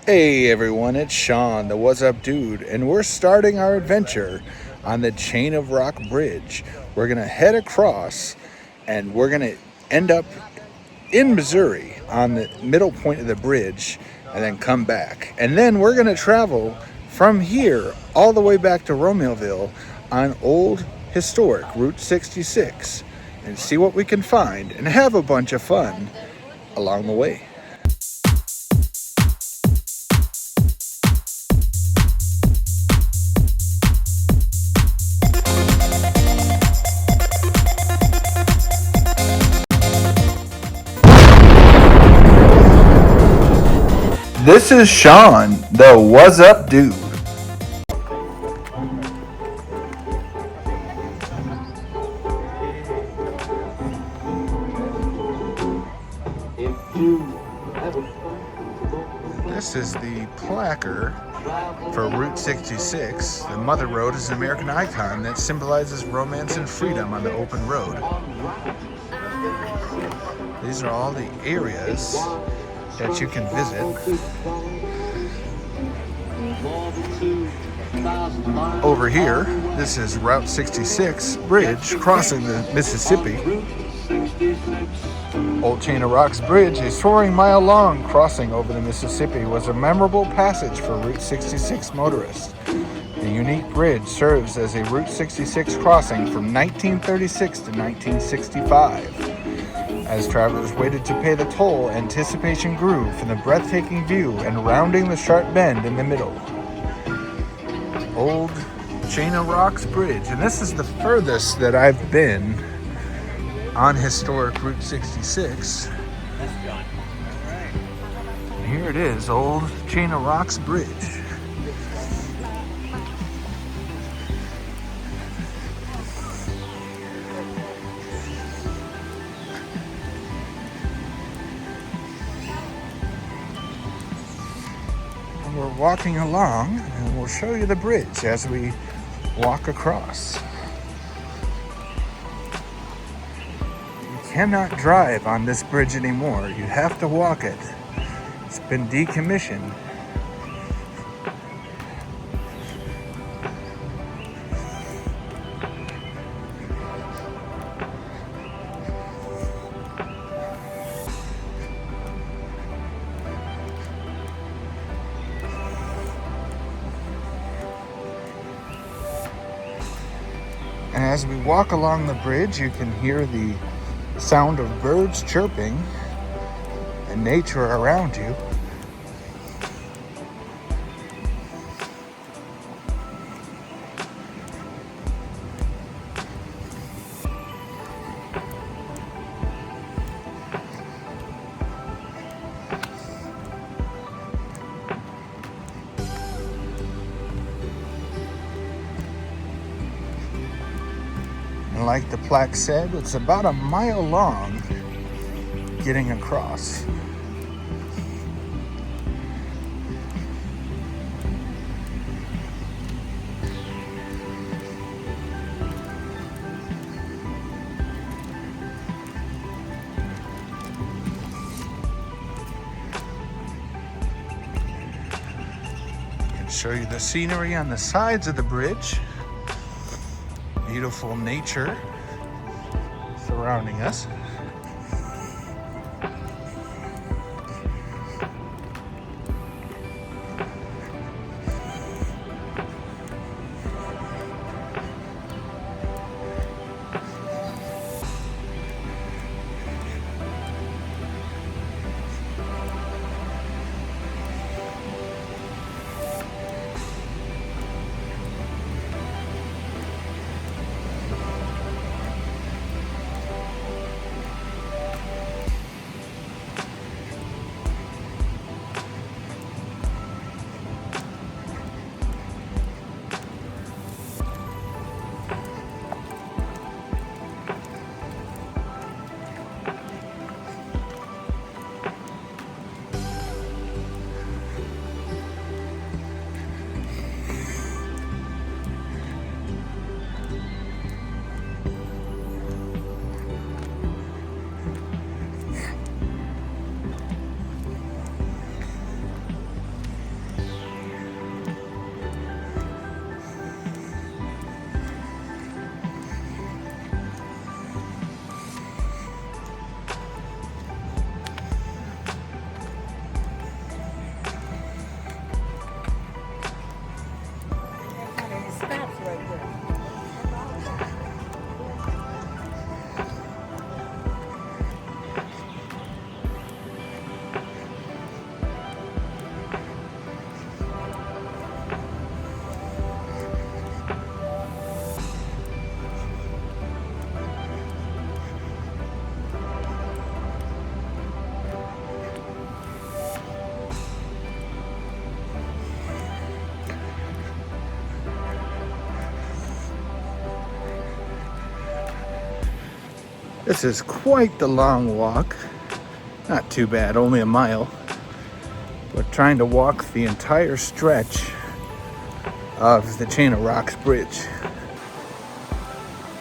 Hey everyone, it's Sean, the What's Up Dude, and we're starting our adventure on the Chain of Rock Bridge. We're going to head across and we're going to end up in Missouri on the middle point of the bridge and then come back. And then we're going to travel from here all the way back to Romeoville on old historic Route 66 and see what we can find and have a bunch of fun along the way. This is Sean, the What's Up Dude. This is the placard for Route 66. The Mother Road is an American icon that symbolizes romance and freedom on the open road. These are all the areas that you can visit. Over here, this is Route 66 bridge crossing the Mississippi. Old Chain of Rocks Bridge, a soaring mile-long crossing over the Mississippi, was a memorable passage for Route 66 motorists. The unique bridge serves as a Route 66 crossing from 1936 to 1965. As travelers waited to pay the toll, anticipation grew for the breathtaking view and rounding the sharp bend in the middle. Old Chain of Rocks Bridge, and this is the furthest that I've been on historic Route 66. And here it is, Old Chain of Rocks Bridge. We're walking along and we'll show you the bridge as we walk across. You cannot drive on this bridge anymore. You have to walk it. It's been decommissioned. And as we walk along the bridge, you can hear the sound of birds chirping and nature around you. And like the plaque said, it's about a mile long getting across. I can show you the scenery on the sides of the bridge. Beautiful nature surrounding us. This is quite the long walk. Not too bad, only a mile. But trying to walk the entire stretch of the Chain of Rocks Bridge.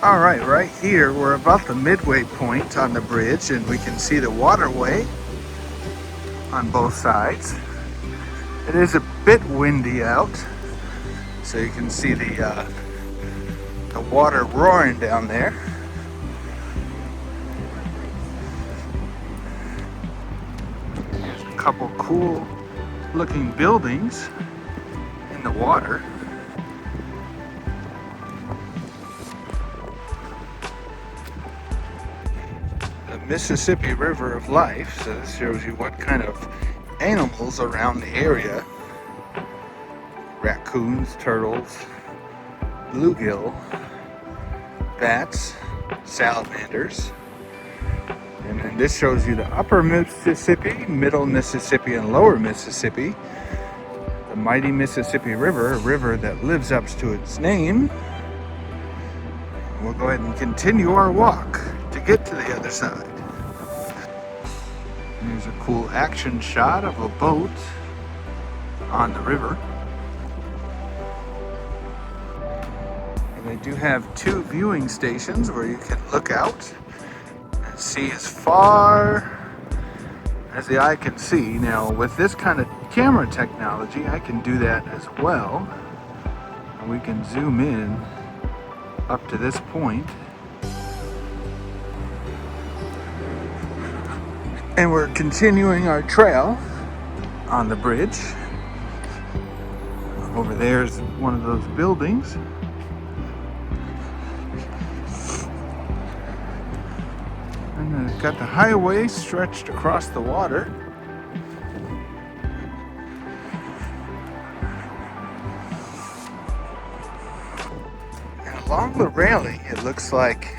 All right here, we're about the midway point on the bridge, and we can see the waterway on both sides. It is a bit windy out, so you can see the water roaring down there. There's a couple cool looking buildings in the water. The Mississippi River of Life, so this shows you what kind of animals around the area. Raccoons, turtles, bluegill, bats, salamanders. And then this shows you the upper Mississippi, middle Mississippi, and lower Mississippi. The mighty Mississippi River, a river that lives up to its name. We'll go ahead and continue our walk to get to the other side. And here's a cool action shot of a boat on the river. And they do have two viewing stations where you can look out and see as far as the eye can see. Now with this kind of camera technology, I can do that as well. And we can zoom in up to this point. And we're continuing our trail on the bridge. Over there's one of those buildings. And then it's got the highway stretched across the water. And along the railing, it looks like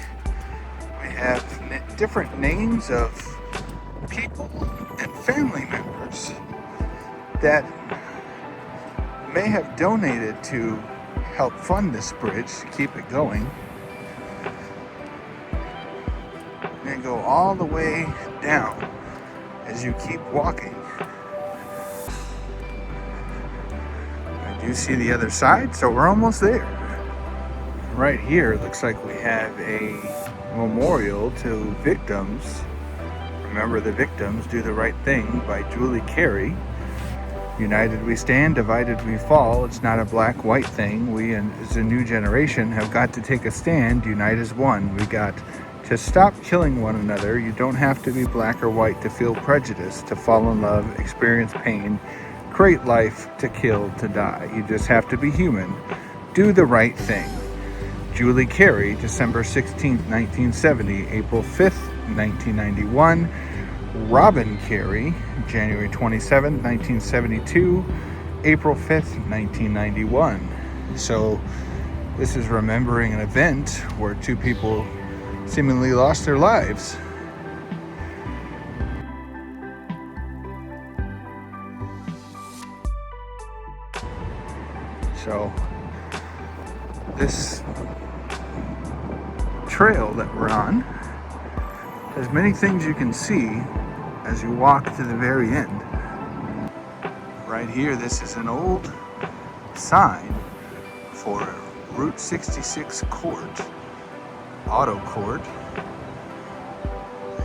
we have different names of people and family members that may have donated to help fund this bridge to keep it going. And go all the way down as you keep walking. I do see the other side, so we're almost there. Right here, it looks like we have a memorial to victims. Remember the Victims, Do the Right Thing by Julie Carey. United we stand, divided we fall. It's not a black-white thing. We, as a new generation, have got to take a stand. Unite as one. We got to stop killing one another. You don't have to be black or white to feel prejudice, to fall in love, experience pain, create life, to kill, to die. You just have to be human. Do the right thing. Julie Carey, December 16th, 1970, April 5th, 1991. Robin Carey, January 27th, 1972, April 5th, 1991. So this is remembering an event where two people seemingly lost their lives. So this trail that we're on, there's many things you can see as you walk to the very end. Right here, this is an old sign for Route 66 Court, Auto Court.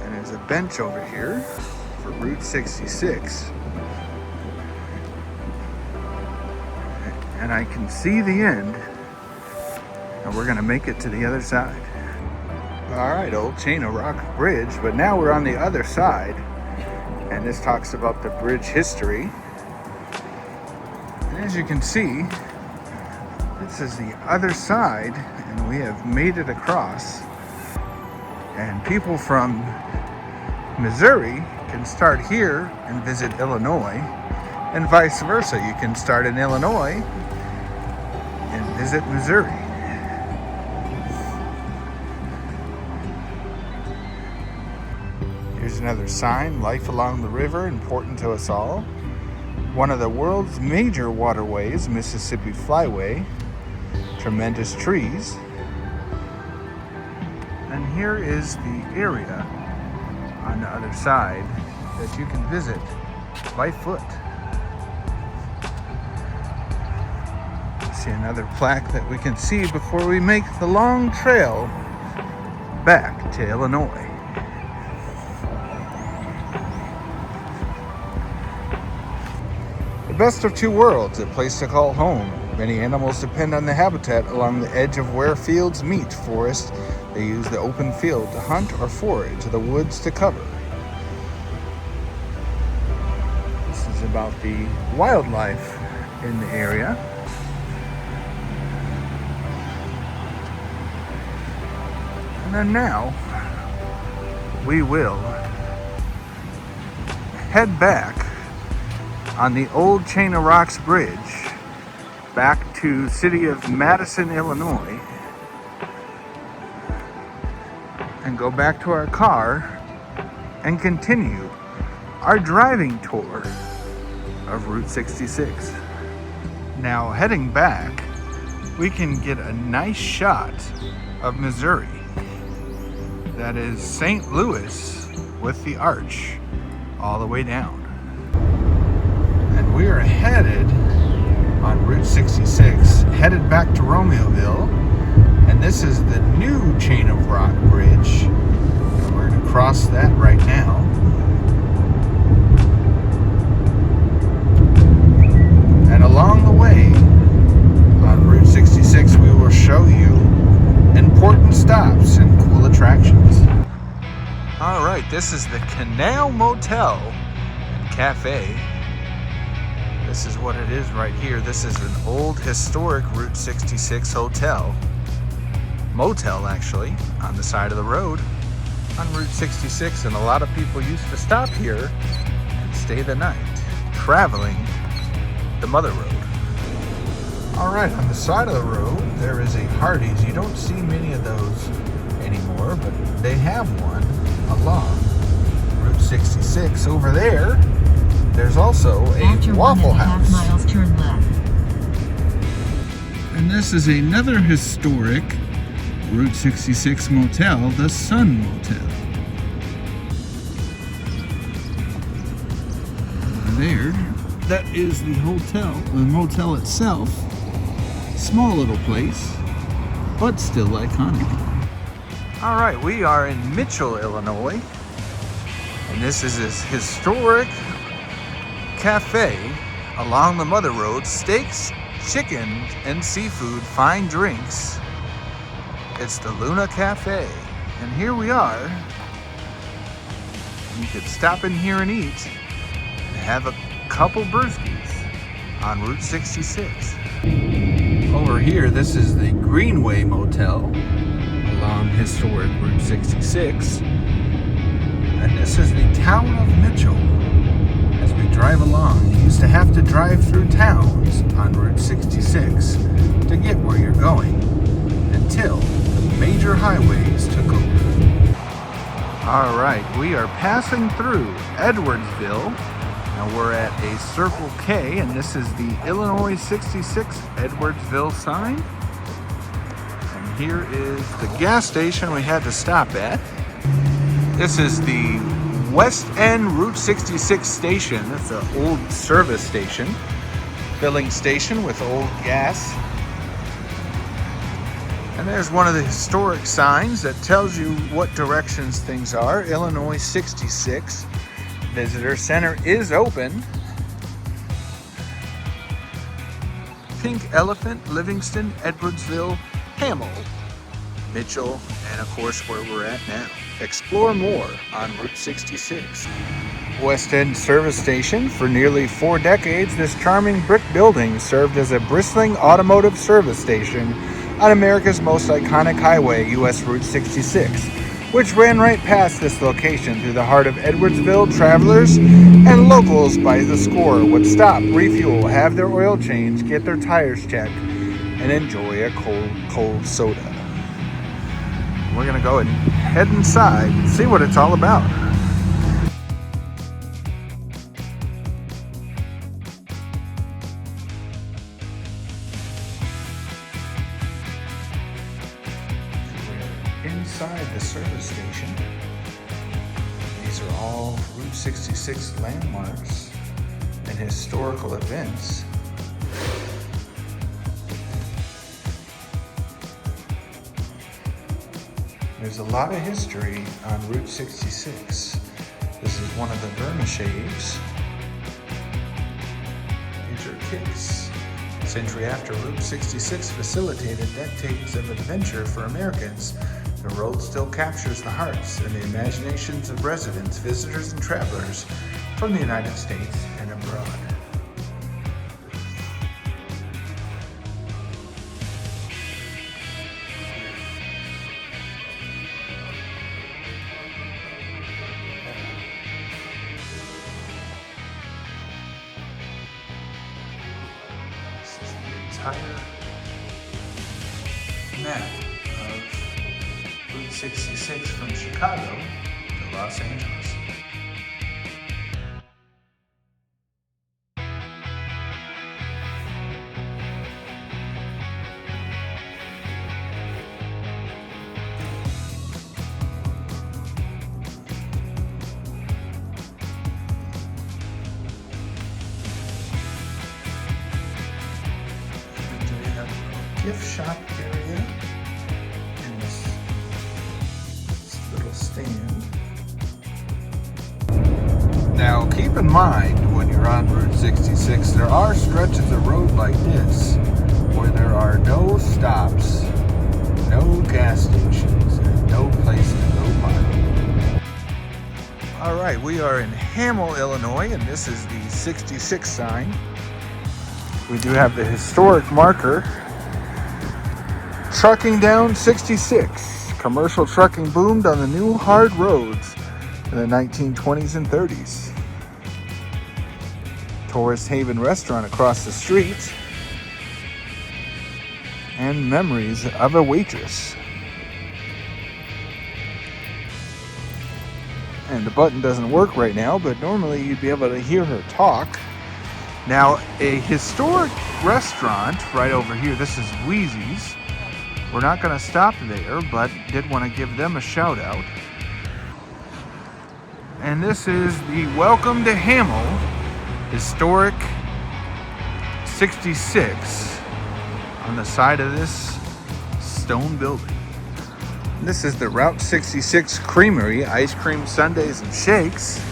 And there's a bench over here for Route 66. And I can see the end, and we're gonna make it to the other side. All right, old Chain of Rock Bridge, but now we're on the other side, and this talks about the bridge history. And as you can see, this is the other side, and we have made it across. And people from Missouri can start here and visit Illinois, and vice versa. You can start in Illinois and visit Missouri. Here's another sign, life along the river, important to us all. One of the world's major waterways, Mississippi Flyway. Tremendous trees. And here is the area on the other side that you can visit by foot. See another plaque that we can see before we make the long trail back to Illinois. The best of two worlds, a place to call home. Many animals depend on the habitat along the edge of where fields meet forest. They use the open field to hunt or forage to the woods to cover. This is about the wildlife in the area. And then now, we will head back on the old Chain of Rocks Bridge back to city of Madison, Illinois, and go back to our car and continue our driving tour of Route 66. Now, heading back, we can get a nice shot of Missouri. That is St. Louis with the arch all the way down. And we are headed on Route 66, headed back to Romeoville. And this is the new Chain of Rock Bridge. And we're going to cross that right now. And along the way on Route 66, we will show you important stops and cool attractions. All right, this is the Canal Motel and Cafe. This is what it is right here. This is an old historic Route 66 hotel. Motel, actually, on the side of the road on Route 66. And a lot of people used to stop here and stay the night, traveling the Mother Road. All right, on the side of the road, there is a Hardee's. You don't see many of those anymore, but they have one along Route 66. Over there, there's also a Waffle House. 1.5 miles, turn left. And this is another historic Route 66 motel, the Sun Motel. There, that is the hotel, the motel itself. Small little place, but still iconic. All right, we are in Mitchell, Illinois, and this is this historic cafe along the Mother Road. Steaks, chicken, and seafood, fine drinks. It's the Luna Cafe, and here we are. You could stop in here and eat and have a couple brewskis on Route 66. Over here, this is the Greenway Motel along historic Route 66. And this is the town of Mitchell. As we drive along, you used to have to drive through towns on Route 66 to get where you're going until the major highways took over. All right, we are passing through Edwardsville. Now we're at a Circle K, and this is the Illinois 66 Edwardsville sign. And here is the gas station we had to stop at. This is the West End Route 66 station. That's an old service station, filling station with old gas. And there's one of the historic signs that tells you what directions things are. Illinois 66. Visitor Center is open. Pink Elephant, Livingston, Edwardsville, Hamel, Mitchell, and of course where we're at now. Explore more on Route 66. West End Service Station. For nearly 4 decades, this charming brick building served as a bristling automotive service station on America's most iconic highway, US Route 66. Which ran right past this location through the heart of Edwardsville. Travelers and locals by the score would stop, refuel, have their oil changed, get their tires checked, and enjoy a cold soda. We're gonna go and head inside and see what it's all about. Roadside, the service station. These are all Route 66 landmarks and historical events. There's a lot of history on Route 66. This is one of the vermicaves. These are kicks. A century after Route 66 facilitated decades of adventure for Americans, the road still captures the hearts and the imaginations of residents, visitors, and travelers from the United States and abroad. Entire map of Route 66 from Chicago to Los Angeles. Gift shop area in this little stand. Now keep in mind when you're on Route 66, there are stretches of road like this where there are no stops, no gas stations, and no place to go park. Alright, we are in Hamel, Illinois, and this is the 66 sign. We do have the historic marker. Trucking down 66. Commercial trucking boomed on the new hard roads in the 1920s and 30s. Tourist Haven restaurant across the street. And memories of a waitress. And the button doesn't work right now, but normally you'd be able to hear her talk. Now, a historic restaurant right over here, this is Wheezy's. We're not going to stop there, but did want to give them a shout out. And this is the Welcome to Hamel Historic 66 on the side of this stone building. This is the Route 66 Creamery, ice cream sundaes and shakes.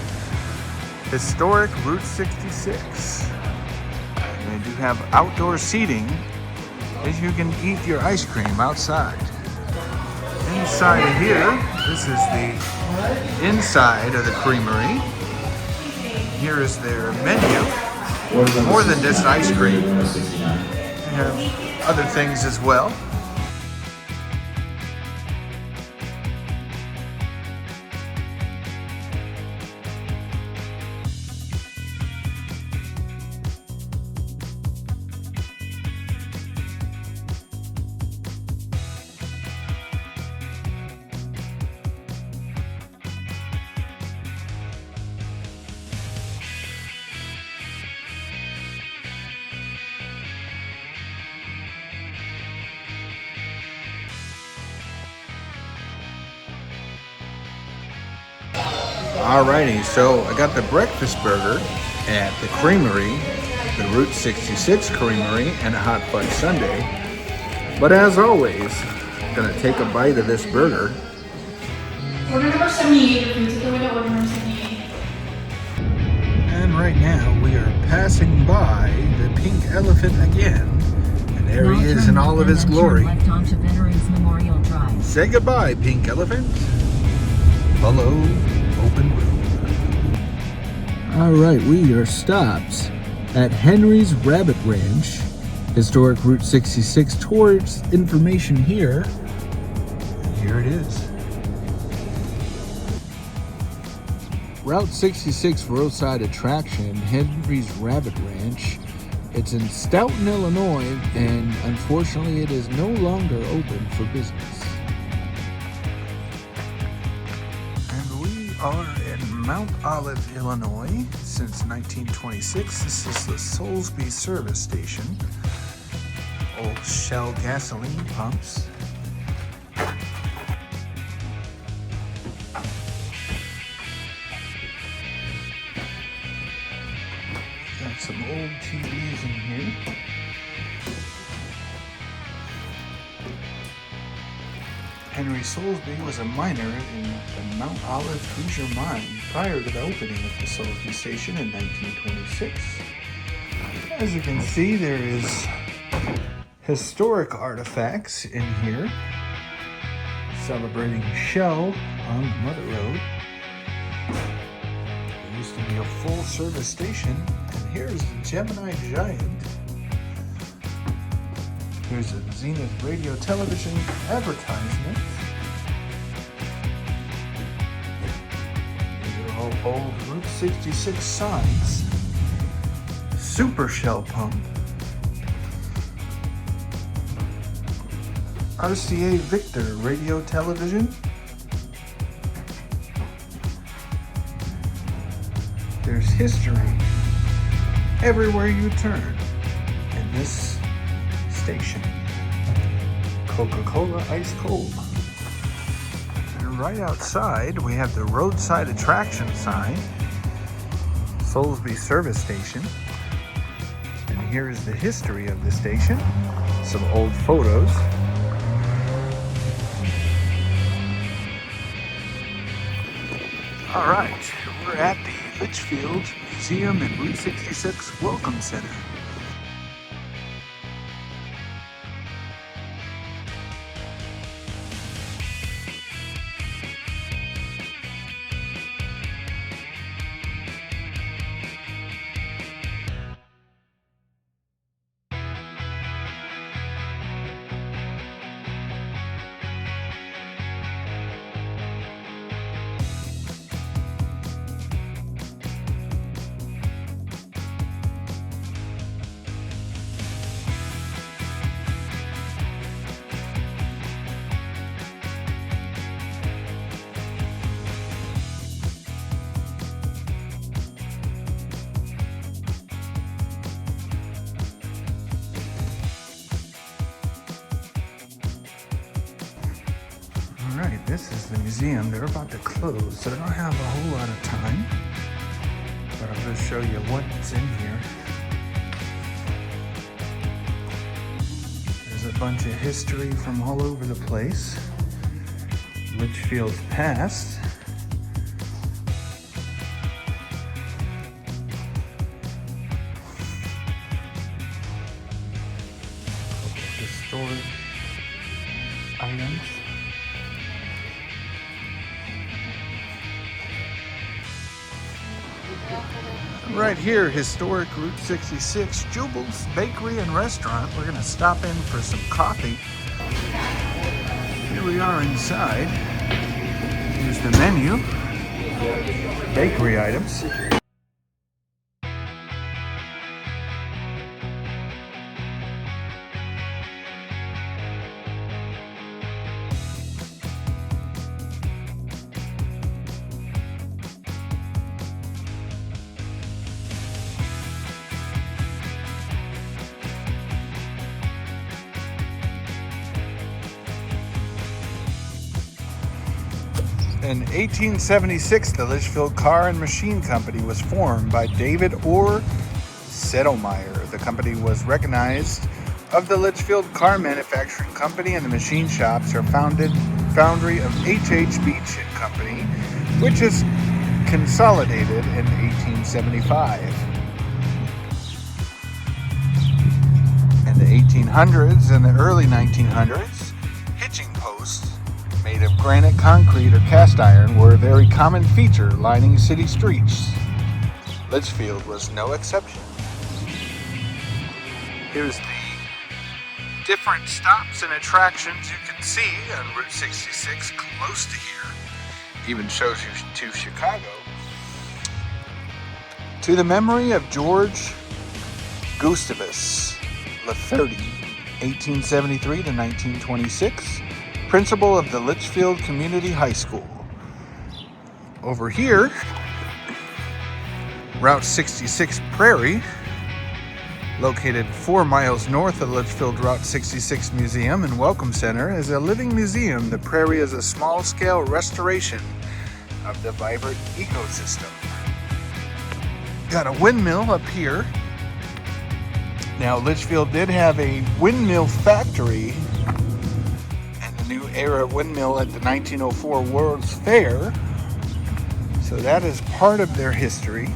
Historic Route 66. And they do have outdoor seating as you can eat your ice cream outside. Inside of here, this is the inside of the creamery. Here is their menu. More than just ice cream. They have other things as well. Alrighty, so I got the breakfast burger at the creamery, the Route 66 Creamery, and a hot fudge sundae. But as always, I'm gonna take a bite of this burger. Order number 78, please. Take away to order number 78. And right now we are passing by the pink elephant again. And there he is in all of his glory. Left onto Veterans Memorial Drive. Say goodbye, pink elephant. Follow open road. All right, we are stopped at Henry's Rabbit Ranch, historic Route 66. Towards information here. And here it is. Route 66 roadside attraction, Henry's Rabbit Ranch. It's in Stoughton, Illinois, and unfortunately it is no longer open for business. And we are in Mount Olive, Illinois since 1926. This is the Soulsby service station. Old Shell gasoline pumps. Soulsby is in here. Henry Soulsby was a miner in the Mount Olive Hoosier mine prior to the opening of the Soulsby station in 1926. As you can see, there is historic artifacts in here celebrating Shell on the Mother Road. There used to be a full service station, and here's the Gemini Giant. Here's a Zenith radio television advertisement. These are all old Route 66 signs. Super Shell Pump. RCA Victor radio television. There's history everywhere you turn in this station. Coca-Cola Ice Cold. And right outside we have the roadside attraction sign, Soulsby service station. And here is the history of the station, some old photos. All right, we're at the Litchfield Museum and Route 66 Welcome Center. Alright, this is the museum. They're about to close, so I don't have a whole lot of time. But I'll just show you what's in here. There's a bunch of history from all over the place. Litchfield's past. Historic items. Right here, historic Route 66, Jubal's Bakery and Restaurant. We're gonna stop in for some coffee. Here we are inside. Here's the menu. Bakery items. In 1876, the Litchfield Car and Machine Company was formed by David Orr Settlemeyer. The company was recognized of the Litchfield Car Manufacturing Company, and the machine shops are foundry of H.H. Beach and Company, which is consolidated in 1875. In the 1800s and the early 1900s, hitching posts made of granite, concrete, or cast iron were a very common feature lining city streets. Litchfield was no exception. Here's the different stops and attractions you can see on Route 66 close to here. Even shows you to Chicago. To the memory of George Gustavus Lafferty, 1873 to 1926. Principal of the Litchfield Community High School. Over here, Route 66 Prairie, located 4 miles north of Litchfield Route 66 Museum and Welcome Center, is a living museum. The Prairie is a small-scale restoration of the vibrant ecosystem. Got a windmill up here. Now, Litchfield did have a windmill factory and the new era windmill at the 1904 World's Fair. So that is part of their history.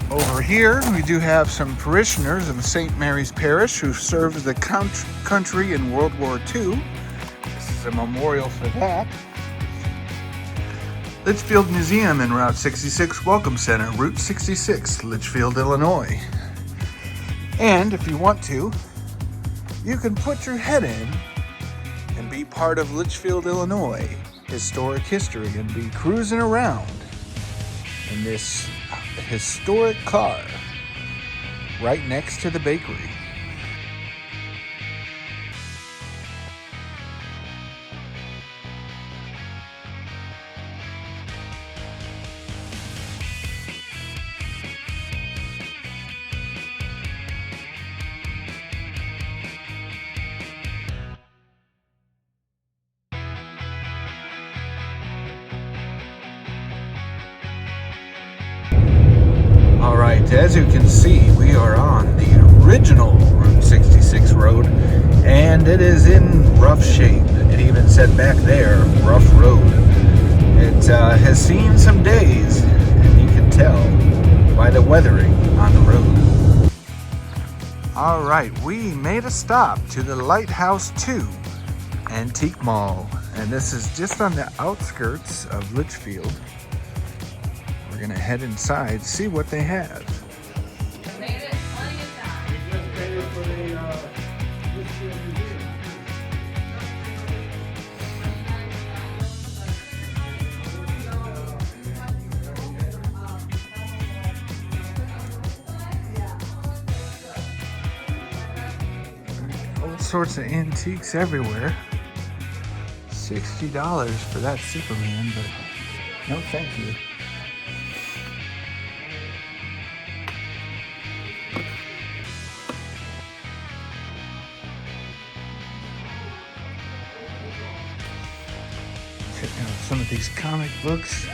Over here, we do have some parishioners of St. Mary's Parish who served the country in World War II. This is a memorial for that. Litchfield Museum and Route 66 Welcome Center, Route 66, Litchfield, Illinois. And if you want to, you can put your head in and be part of Litchfield, Illinois historic history and be cruising around in this historic car right next to the bakery. Alright, as you can see, we are on the original Route 66 road, and it is in rough shape. It even said back there, rough road. It has seen some days, and you can tell by the weathering on the road. Alright, we made a stop to the Lighthouse 2 Antique Mall, and this is just on the outskirts of Litchfield. We're gonna head inside, see what they have. All sorts of antiques everywhere. $60 for that Superman, but no thank you. Check out some of these comic books.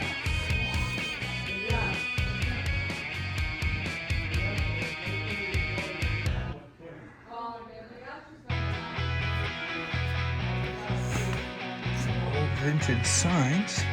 Some old vintage signs.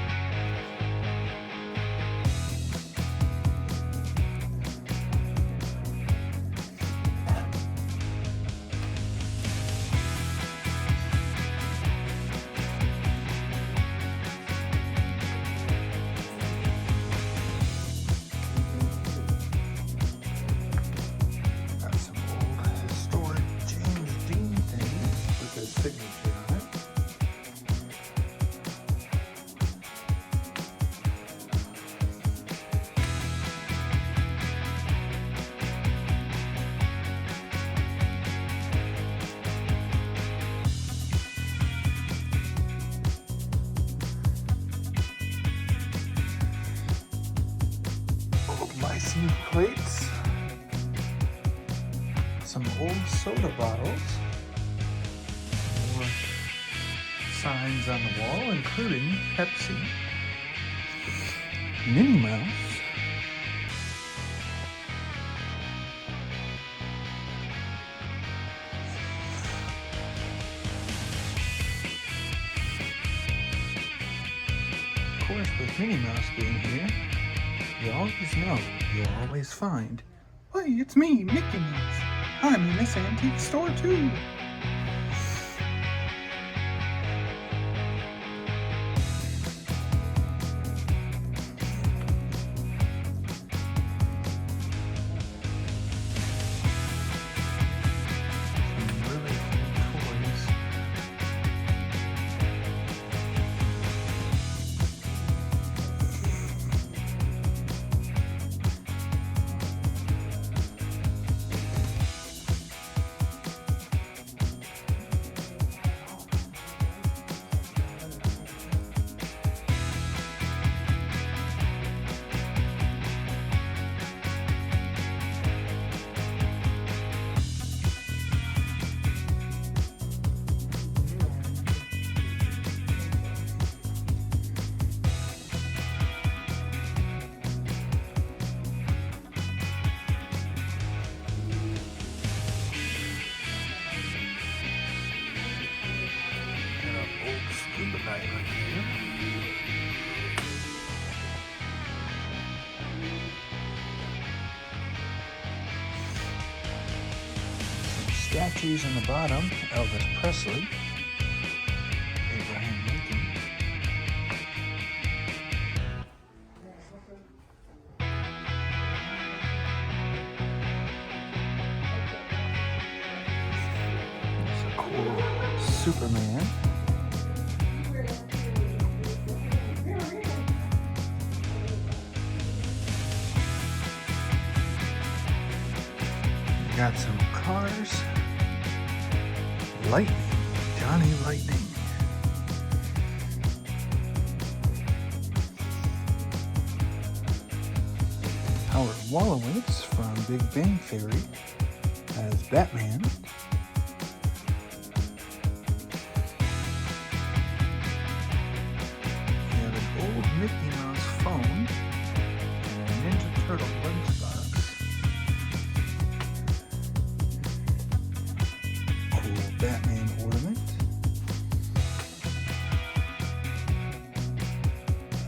Signature on it. Old license plates. Some old soda bottles. Signs on the wall, including Pepsi, Minnie Mouse, of course, with Minnie Mouse being here, you always know you'll always find, hey, it's me, Mickey Mouse. I'm in this antique store too. Statues in the bottom, Elvis Presley, Abraham Lincoln. There's a cool Superman. Got some cars. Lightning, Johnny Lightning. Howard Wolowitz from Big Bang Theory as Batman. We have an old Mickey Mouse phone and a Ninja Turtle lunchbox. Batman ornament.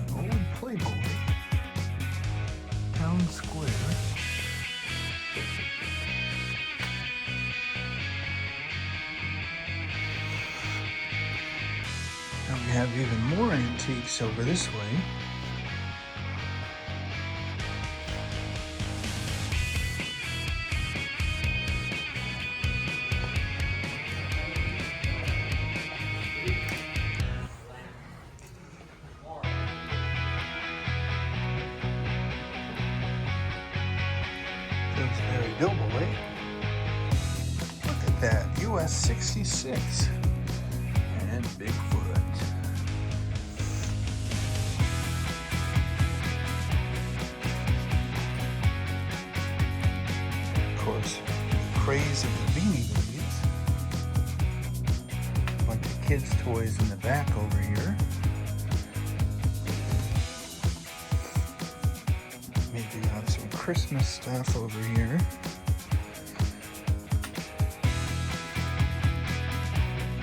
An old Playboy. Town Square. And we have even more antiques over this way. Pillsbury Doughboy. Look at that, US 66 and Bigfoot. Of course, the craze of the Beanie Babies. A bunch of kids' toys in the back over here. Maybe have some Christmas stuff over here.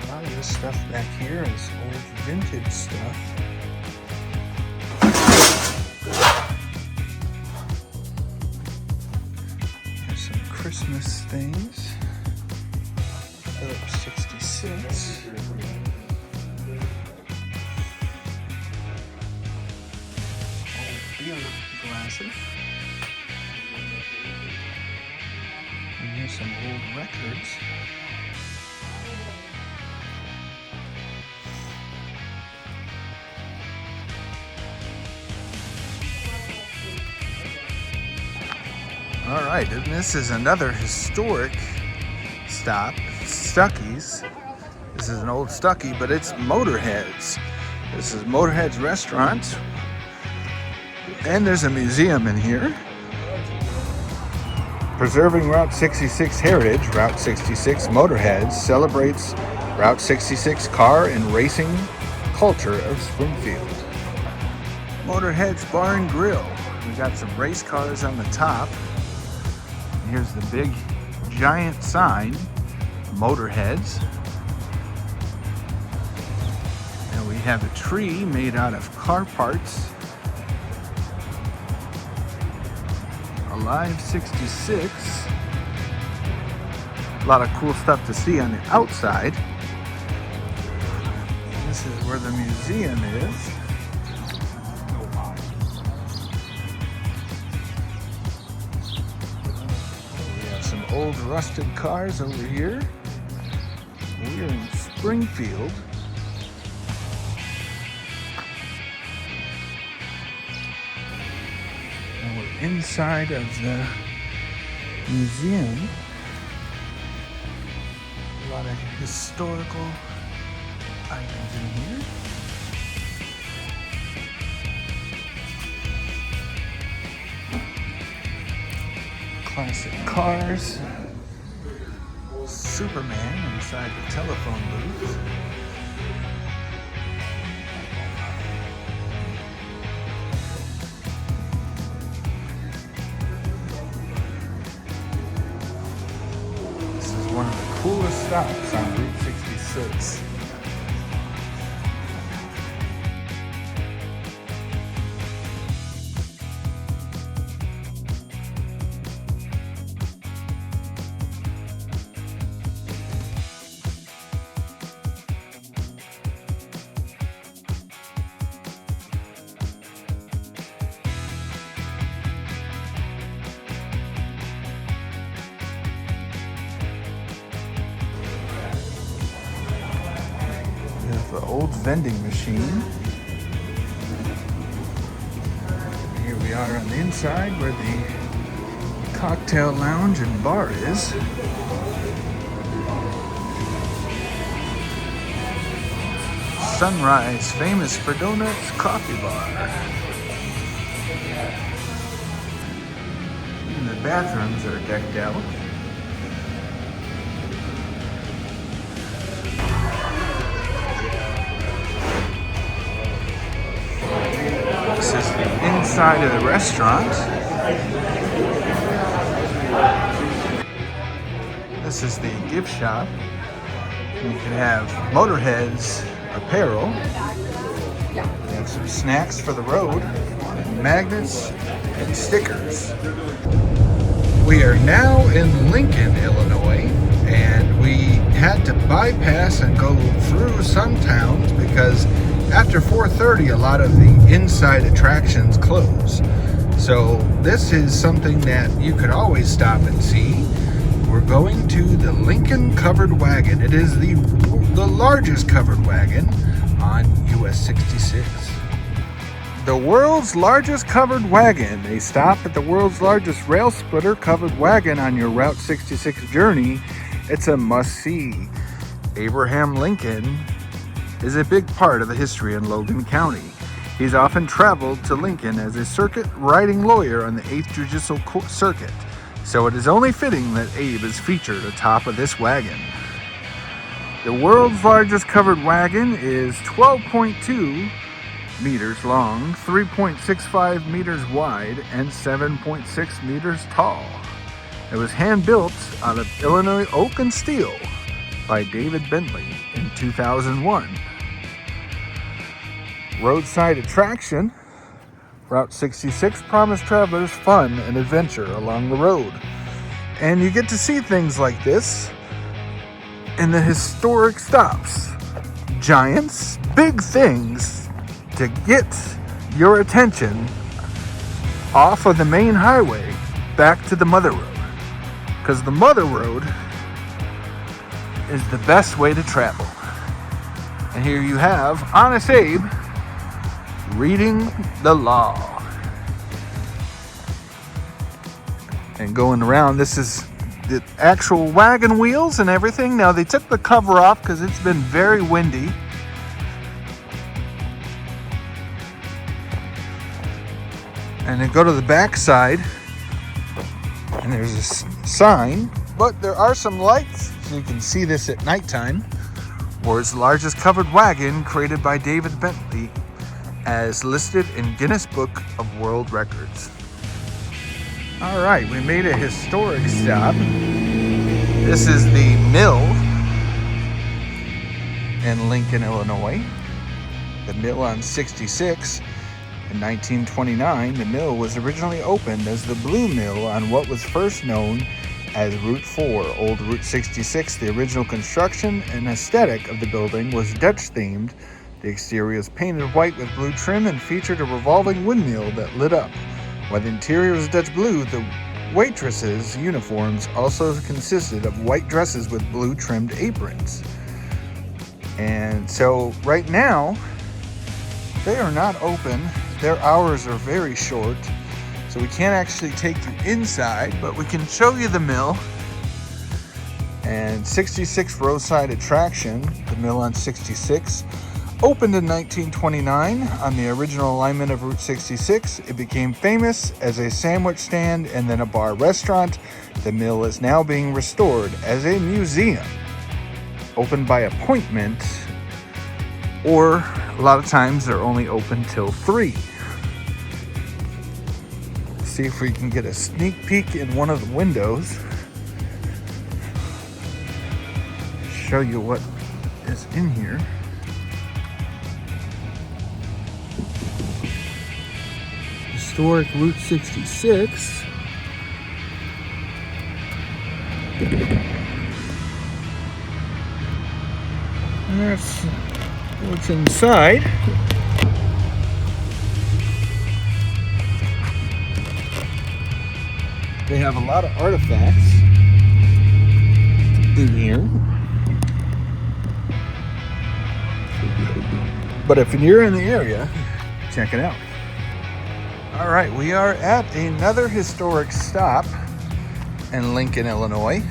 A lot of this stuff back here is old vintage stuff. There's some Christmas things. Phillips 66. Old beer glasses. And here's some old records. All right, and this is another historic stop, Stuckey's. This is an old Stuckey, but it's Motorheads. This is Motorheads restaurant. And there's a museum in here. Preserving Route 66 heritage, Route 66 Motorheads celebrates Route 66 car and racing culture of Springfield. Motorheads Bar and Grill. We got some race cars on the top. And here's the big giant sign, Motorheads. And we have a tree made out of car parts. Alive 66. A lot of cool stuff to see on the outside. This is where the museum is. We have some old rusted cars over here. We're in Springfield. Inside of the museum, a lot of historical items in here. Classic cars. Superman inside the telephone booth. One of the coolest stops on Route 66. old vending machine. Here we are on the inside where the cocktail lounge and bar is. Sunrise, famous for donuts, coffee bar. And the bathrooms are decked out. This is the inside of the restaurant. This is the gift shop. You can have Motorheads apparel. We have some snacks for the road, magnets, and stickers. We are now in Lincoln, Illinois, and we had to bypass and go through some towns because after 4:30 a lot of the inside attractions close. So this is something that you could always stop and see. We're going to the Lincoln Covered Wagon. It is the largest covered wagon on US 66. The world's largest covered wagon. A stop at the world's largest rail splitter covered wagon on your Route 66 journey. It's a must-see. Abraham Lincoln is a big part of the history in Logan County. He's often traveled to Lincoln as a circuit riding lawyer on the 8th Judicial Circuit, so it is only fitting that Abe is featured atop of this wagon. The world's largest covered wagon is 12.2 meters long, 3.65 meters wide, and 7.6 meters tall. It was hand-built out of Illinois oak and steel by David Bentley in 2001. Roadside attraction, Route 66 promised travelers fun and adventure along the road. And you get to see things like this in the historic stops. Giants, big things to get your attention off of the main highway back to the Mother Road. Because the Mother Road is the best way to travel. And here you have Honest Abe reading the law. And going around, this is the actual wagon wheels and everything. Now they took the cover off because it's been very windy. And then go to the back side and there's a sign, but there are some lights so you can see this at nighttime. World's largest covered wagon created by David Bentley, as listed in Guinness Book of World Records. All right, we made a historic stop. This is the mill in Lincoln, Illinois. The mill on 66. In 1929, the mill was originally opened as the Blue Mill on what was first known as Route 4, Old Route 66. The original construction and aesthetic of the building was Dutch-themed. The exterior was painted white with blue trim and featured a revolving windmill that lit up. While the interior was Dutch blue, the waitresses' uniforms also consisted of white dresses with blue trimmed aprons. And so right now, they are not open. Their hours are very short, so we can't actually take you inside, but we can show you the mill. And 66 roadside attraction, the mill on 66, opened in 1929 on the original alignment of Route 66. It became famous as a sandwich stand and then a bar restaurant. The mill is now being restored as a museum, open by appointment, or a lot of times they're only open till 3. See if we can get a sneak peek in one of the windows. Show you what is in here. Historic Route 66. And that's what's inside. They have a lot of artifacts in here. But if you're in the area, check it out. All right, we are at another historic stop in Lincoln, Illinois.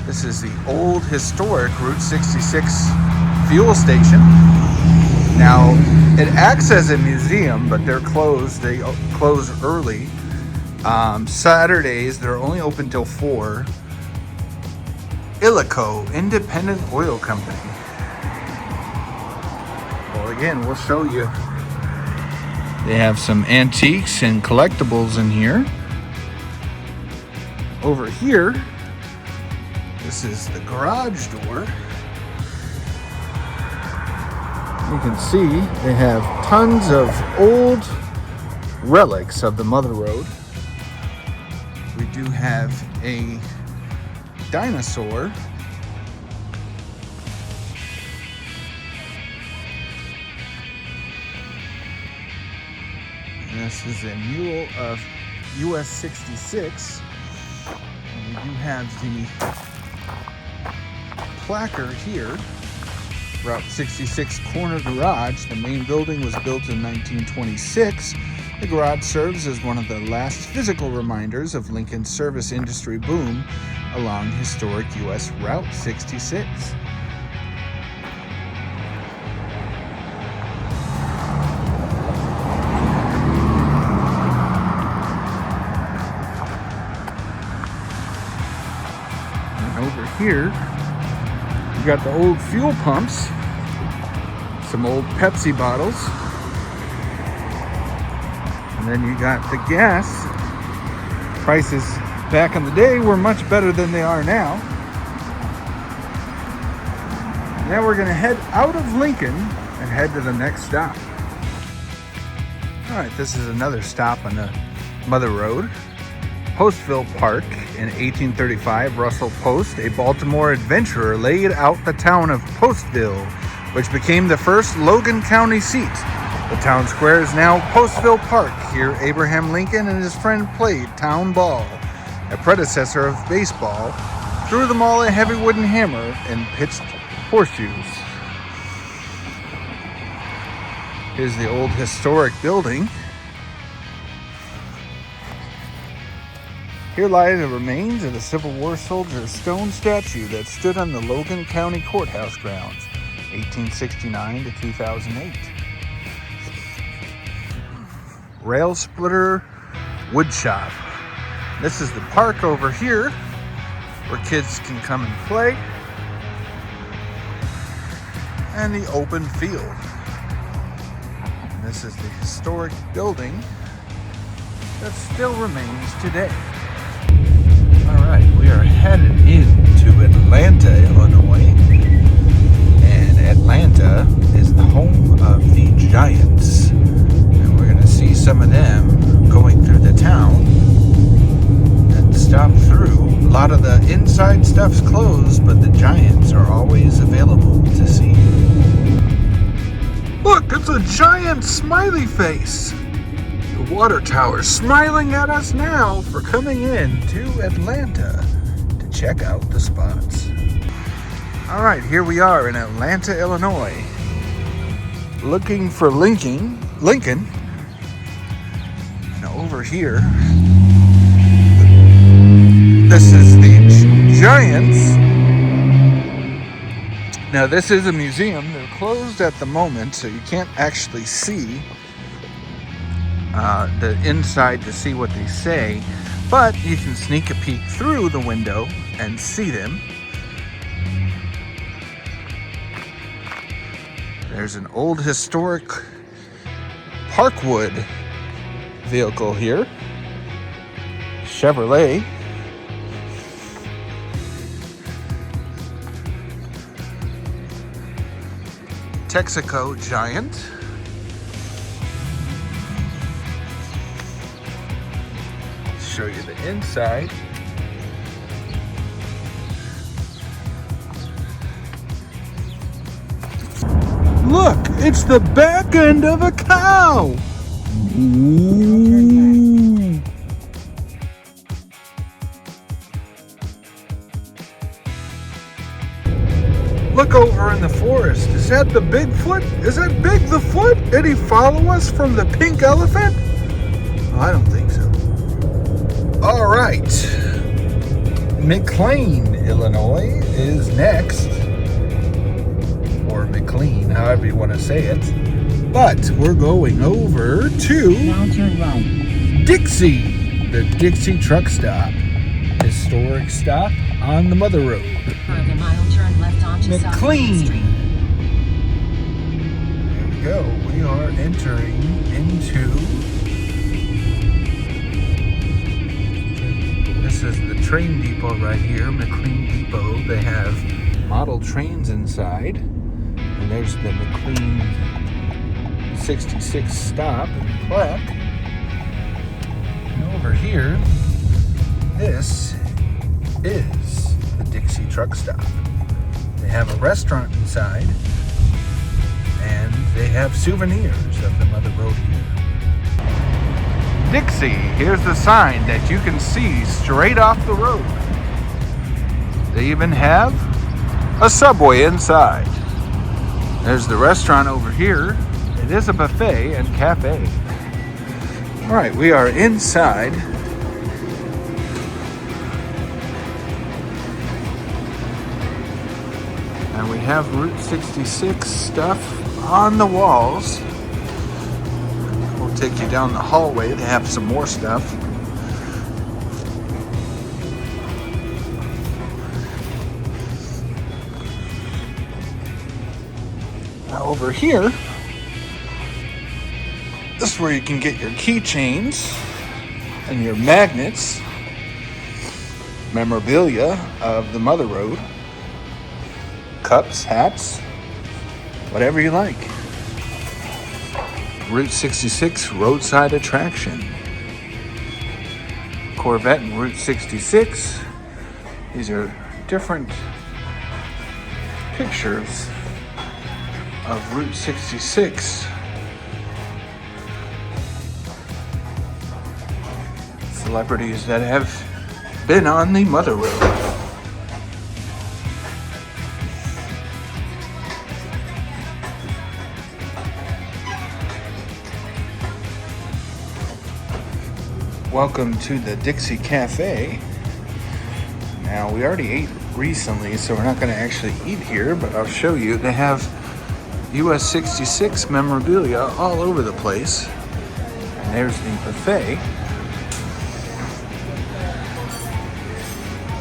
This is the old historic Route 66 fuel station. Now, it acts as a museum, but they're closed. They close early. Saturdays, they're only open till 4. Illico, Independent Oil Company. Well, again, we'll show you. They have some antiques and collectibles in here. Over here, this is the garage door. You can see they have tons of old relics of the Mother Road. We do have a dinosaur. And this is a mule of US 66. And we do have the placard here. Route 66 corner garage. The main building was built in 1926. The garage serves as one of the last physical reminders of Lincoln's service industry boom along historic US Route 66. And over here, you got the old fuel pumps, some old Pepsi bottles, and then you got the gas. Prices back in the day were much better than they are now. Now we're going to head out of Lincoln and head to the next stop. All right, this is another stop on the Mother Road. Postville Park. In 1835, Russell Post, a Baltimore adventurer, laid out the town of Postville, which became the first Logan County seat. The town square is now Postville Park. Here, Abraham Lincoln and his friend played town ball, a predecessor of baseball, threw them all a heavy wooden hammer, and pitched horseshoes. Here's the old historic building. Here lie the remains of the Civil War soldier's stone statue that stood on the Logan County Courthouse grounds, 1869 to 2008. Rail Splitter Wood Shop. This is the park over here where kids can come and play, and the open field. And this is the historic building that still remains today. Alright, we are headed into Atlanta, Illinois. And Atlanta is the home of the Giants. And we're going to see some of them going through the town and stop through. A lot of the inside stuff's closed, but the Giants are always available to see. Look, it's a giant smiley face! The water tower smiling at us now for coming in to Atlanta to check out the spots. All right, here we are in Atlanta, Illinois, looking for Lincoln. And over here, this is the Giants. Now this is a museum. They're closed at the moment, so you can't actually see the inside to see what they say, but you can sneak a peek through the window and see them. There's an old historic Parkwood vehicle here, Chevrolet. Texaco Giant. Show you the inside. Look, it's the back end of a cow. Ooh. Look over in the forest. Is that the Bigfoot? Is that Big the Foot? Did he follow us from the pink elephant? Oh, I don't think so. All right. McLean, Illinois is next. Or McLean, however you want to say it. But we're going over to Now turn right. Dixie, the Dixie truck stop. Historic stop on the Mother Road. For a mile, turn left onto South McLean. Main Street. Here we go. We are entering into. This is the train depot right here, McLean Depot. They have model trains inside. And there's the McLean 66 stop and plaque. And over here, this is the Dixie truck stop. They have a restaurant inside, and they have souvenirs of the Mother Road here. Dixie, here's the sign that you can see straight off the road. They even have a Subway inside. There's the restaurant over here. It is a buffet and cafe. All right, we are inside. And we have Route 66 stuff on the walls. We'll take you down the hallway. They have some more stuff. Now over here, this is where you can get your keychains and your magnets, memorabilia of the Mother Road. Cups, hats, whatever you like. Route 66 roadside attraction. Corvette and Route 66. These are different pictures of Route 66. Celebrities that have been on the Mother Road. Welcome to the Dixie Cafe. Now, we already ate recently, so we're not going to actually eat here, but I'll show you. They have US 66 memorabilia all over the place. And there's the buffet.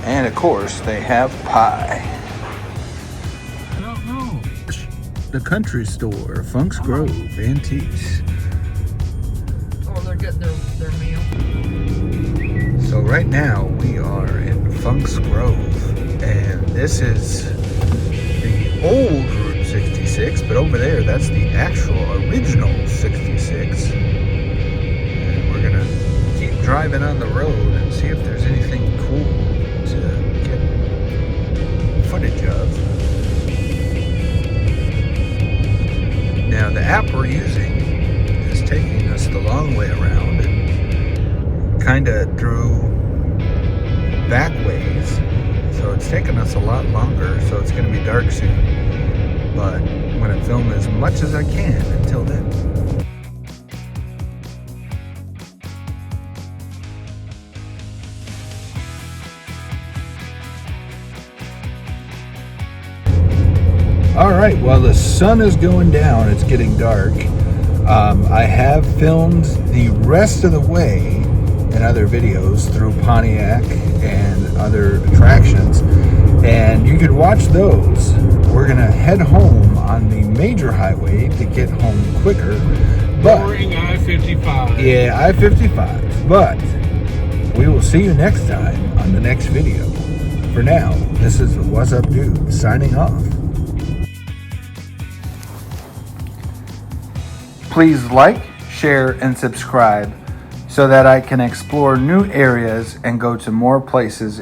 And of course, they have pie. I don't know. The country store, Funk's Grove Antiques. Oh, they're getting their meal. So right now we are in Funk's Grove, and this is the old Route 66, but over there that's the actual original 66. And we're gonna keep driving on the road and see if there's anything cool to get footage of. Now the app we're using is taking us the long way around and kind of through back ways, so it's taken us a lot longer, so it's going to be dark soon, but I'm going to film as much as I can until then. Alright, while the sun is going down, it's getting dark. I have filmed the rest of the way in other videos through Pontiac and other attractions, and you could watch those. We're gonna head home on the major highway to get home quicker, but Boring I-55. yeah, I-55. But we will see you next time on the next video. For now, this is the What's Up Dude signing off. Please like, share, and subscribe so that I can explore new areas and go to more places